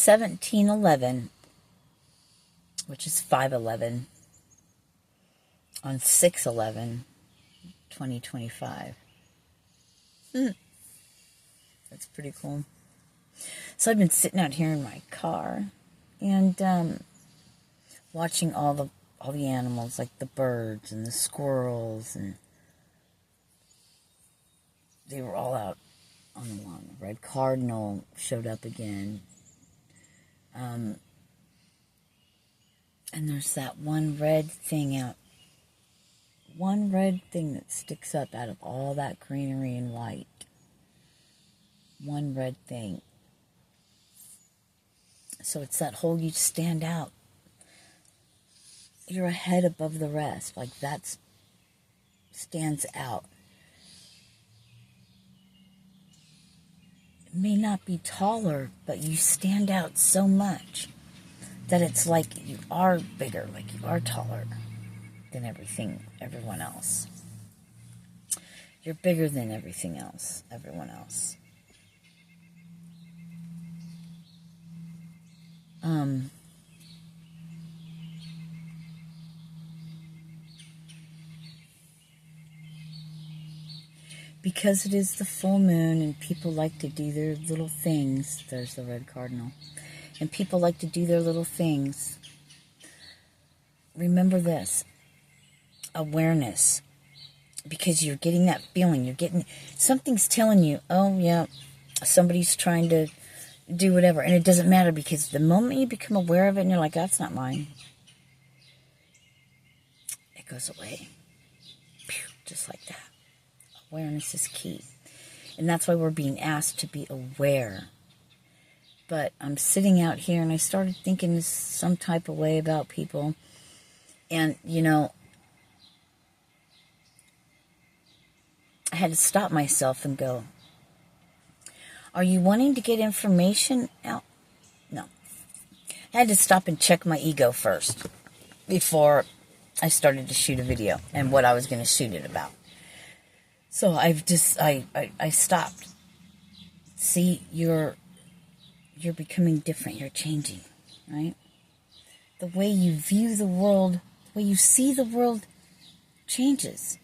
1711, which is 5/11, on 6/11/2025. That's pretty cool. So I've been sitting out here in my car and watching all the animals, like the birds and the squirrels, and they were all out on the lawn. The red cardinal showed up again. And there's that one red thing that sticks up out of all that greenery and white. One red thing. So it's that whole, you stand out. You're a head above the rest. Like that stands out. It may not be taller, but you stand out so much that it's like you are bigger, like you are taller than everyone else. You're bigger than everything else, everyone else. Because it is the full moon and people like to do their little things. There's the red cardinal. And people like to do their little things. Remember this. Awareness. Because you're getting that feeling. Something's telling you, oh yeah, somebody's trying to do whatever. And it doesn't matter, because the moment you become aware of it and you're like, that's not mine, it goes away. Just like that. Awareness is key. And that's why we're being asked to be aware. But I'm sitting out here and I started thinking some type of way about people. And, I had to stop myself and go, are you wanting to get information out? No. I had to stop and check my ego first before I started to shoot a video and what I was going to shoot it about. So I stopped. See, you're becoming different. You're changing, right? The way you view the world, the way you see the world changes.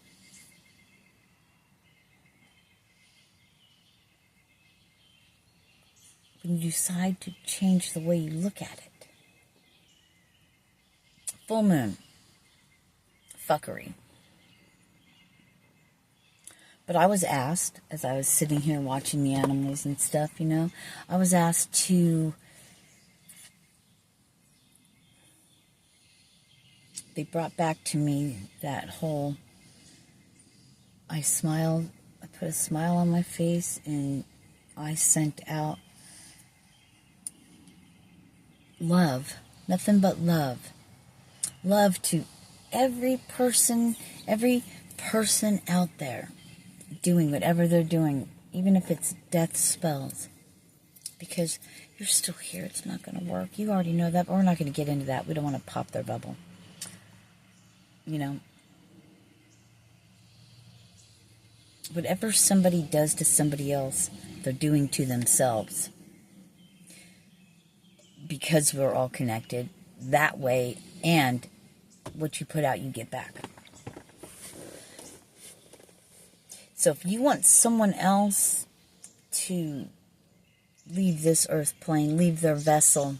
When you decide to change the way you look at it. Full moon. Fuckery. But I was asked, as I was sitting here watching the animals and stuff, I was asked to... They brought back to me that whole... I smiled, I put a smile on my face, and I sent out love. Nothing but love. Love to every person out there. Doing whatever they're doing, even if it's death spells, because you're still here. It's not going to work. You already know that, but we're not going to get into that. We don't want to pop their bubble. Whatever somebody does to somebody else, they're doing to themselves. Because we're all connected that way, and what you put out, you get back. So if you want someone else to leave this earth plane, leave their vessel,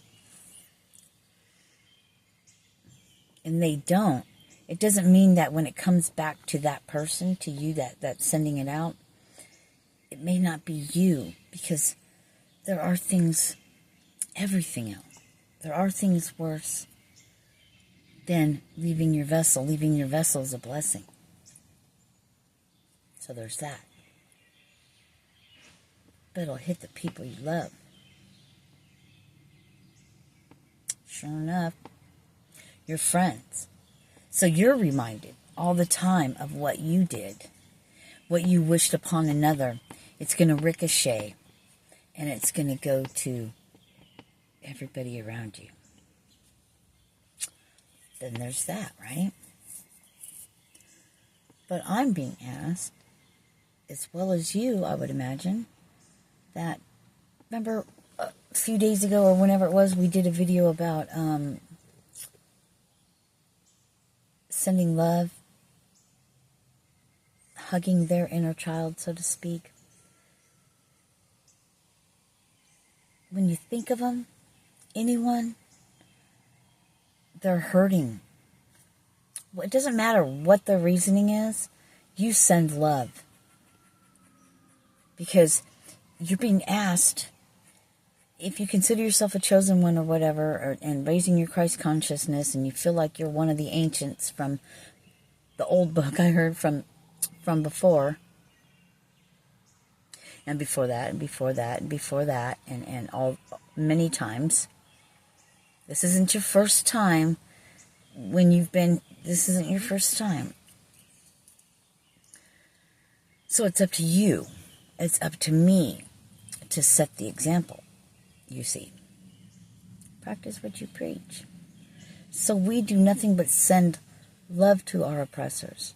and they don't, it doesn't mean that when it comes back to that person, to you that's sending it out, it may not be you, because there are things, everything else, there are things worse than leaving your vessel. Leaving your vessel is a blessing. So there's that. But it'll hit the people you love. Sure enough, your friends. So you're reminded all the time of what you did, what you wished upon another. It's going to ricochet, and it's going to go to everybody around you. Then there's that, right? But I'm being asked, as well as you, I would imagine, that, remember, a few days ago or whenever it was, we did a video about sending love, hugging their inner child, so to speak. When you think of them, anyone, they're hurting. It doesn't matter what their reasoning is, you send love. Because you're being asked, if you consider yourself a chosen one or whatever, and raising your Christ consciousness, and you feel like you're one of the ancients from the old book I heard from before, and before that, and before that, and before that, and all many times. This isn't your first time this isn't your first time. So it's up to you. It's up to me to set the example, you see. Practice what you preach. So we do nothing but send love to our oppressors.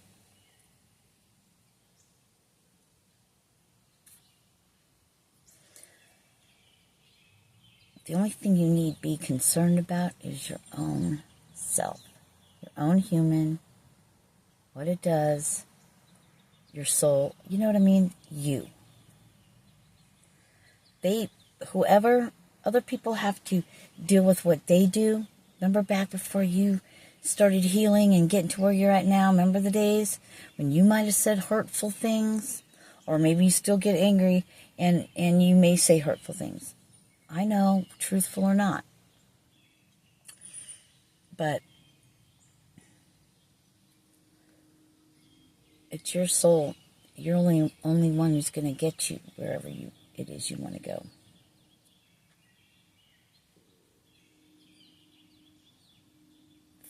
The only thing you need be concerned about is your own self, your own human, what it does, your soul, you know what I mean? You. Whoever, other people have to deal with what they do. Remember back before you started healing and getting to where you're at now? Remember the days when you might have said hurtful things? Or maybe you still get angry and you may say hurtful things. I know, truthful or not. But it's your soul. You're only one who's going to get you wherever it is you want to go.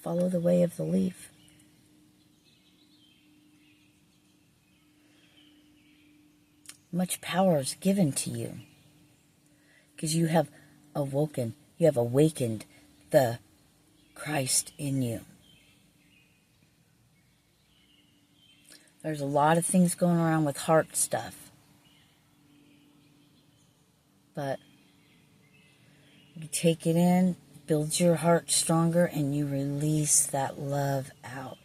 Follow the way of the leaf. Much power is given to you because you have awakened the Christ in you. There's a lot of things going around with heart stuff. But you take it in, builds your heart stronger, and you release that love out.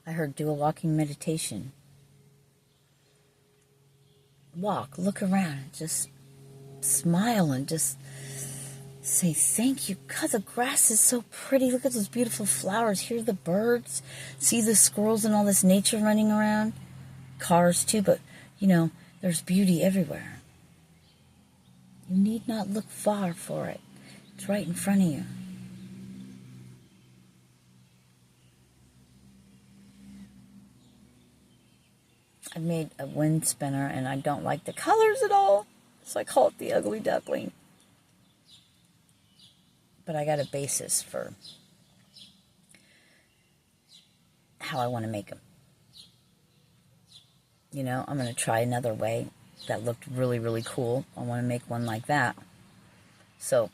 I heard do a walking meditation. Walk, look around, just smile and just say thank you. God, the grass is so pretty. Look at those beautiful flowers. Hear the birds. See the squirrels and all this nature running around. Cars too, but there's beauty everywhere. You need not look far for it. It's right in front of you. I made a wind spinner and I don't like the colors at all. So I call it the ugly duckling. But I got a basis for how I want to make them. I'm going to try another way that looked really, really cool. I want to make one like that. So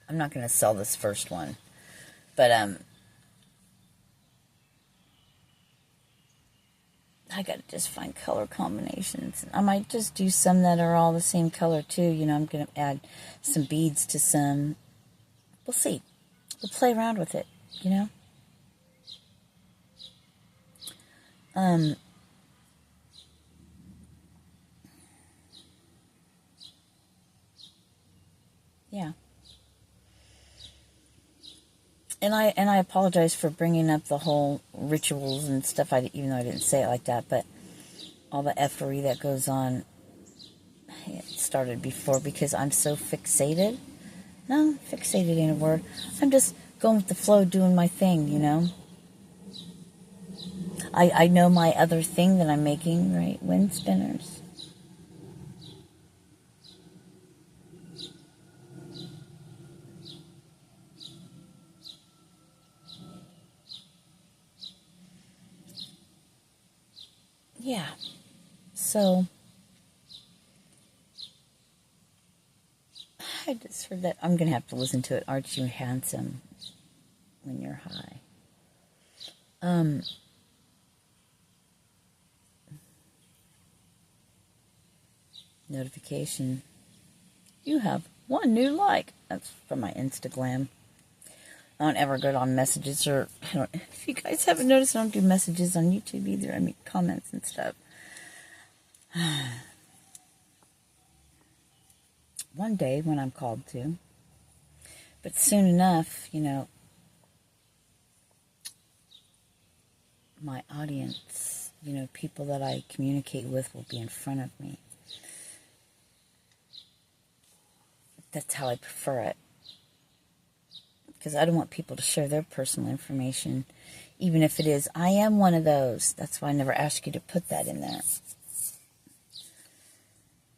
I'm not going to sell this first one. But I got to just find color combinations. I might just do some that are all the same color too. I'm going to add some beads to some. We'll see. We'll play around with it, Yeah. And I apologize for bringing up the whole rituals and stuff, even though I didn't say it like that, but all the effery that goes on, it started before because I'm so fixated. No, fixated ain't a word. I'm just going with the flow, doing my thing, I know my other thing that I'm making, right? Wind spinners. Yeah. So I just heard that. I'm going to have to listen to it. Aren't you handsome when you're high? Notification. You have 1 new like. That's from my Instagram. I don't ever go on messages, or if you guys haven't noticed, I don't do messages on YouTube either. I mean, comments and stuff. One day when I'm called to. But soon enough, my audience, people that I communicate with will be in front of me. That's how I prefer it. Because I don't want people to share their personal information, even if it is. I am one of those. That's why I never ask you to put that in there.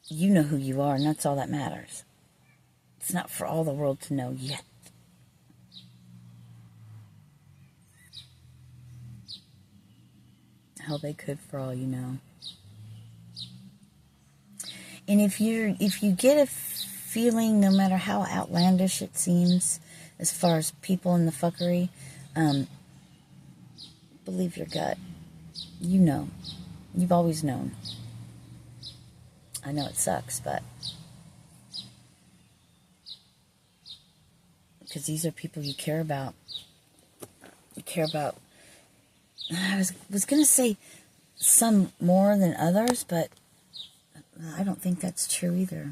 You know who you are, and that's all that matters. It's not for all the world to know yet. Hell, they could, for all you know. And if you get a feeling, no matter how outlandish it seems, as far as people in the fuckery, believe your gut. You know. You've always known. I know it sucks, but because these are people you care about. You care about. I was going to say some more than others, but I don't think that's true either.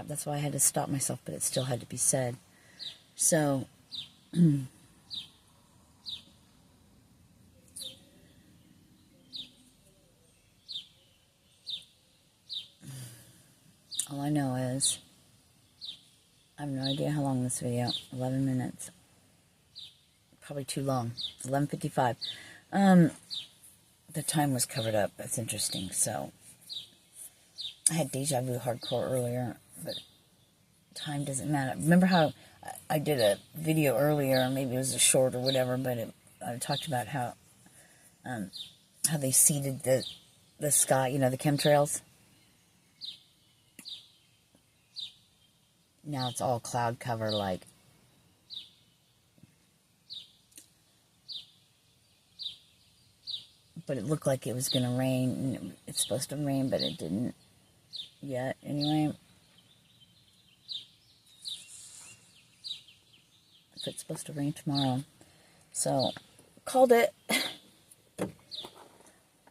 That's why I had to stop myself, but it still had to be said. So, all I know is, I have no idea how long this video, 11 minutes. Probably too long, 11:55. The time was covered up, that's interesting, so. I had deja vu hardcore earlier, but time doesn't matter. Remember how I did a video earlier, maybe it was a short or whatever, but I talked about how they seeded the sky, the chemtrails. Now it's all cloud cover, like. But it looked like it was going to rain, and it's supposed to rain, but it didn't yet. Anyway, if it's supposed to rain tomorrow. So, called it.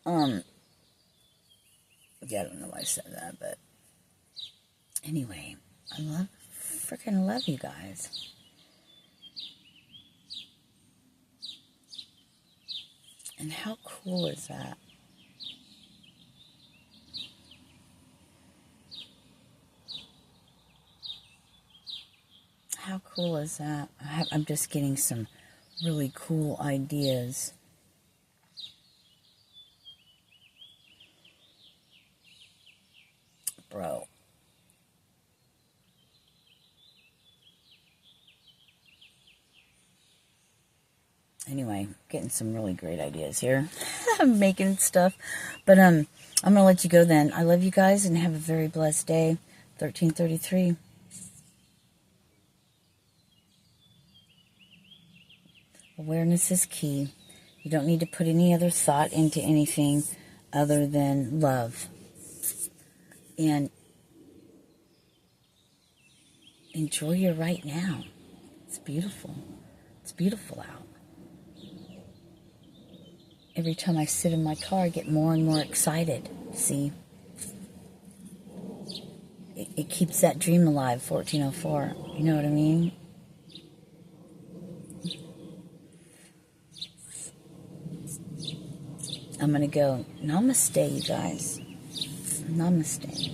Yeah, I don't know why I said that, but anyway, I freaking love you guys. And how cool is that? How cool is that? I'm just getting some really cool ideas. Bro. Anyway, getting some really great ideas here. I'm making stuff. But I'm going to let you go then. I love you guys and have a very blessed day. 1333. Awareness is key. You don't need to put any other thought into anything other than love. And enjoy your right now. It's beautiful. It's beautiful out. Every time I sit in my car, I get more and more excited. See? It keeps that dream alive, 1404. You know what I mean? I'm going to go. Namaste, you guys. Namaste.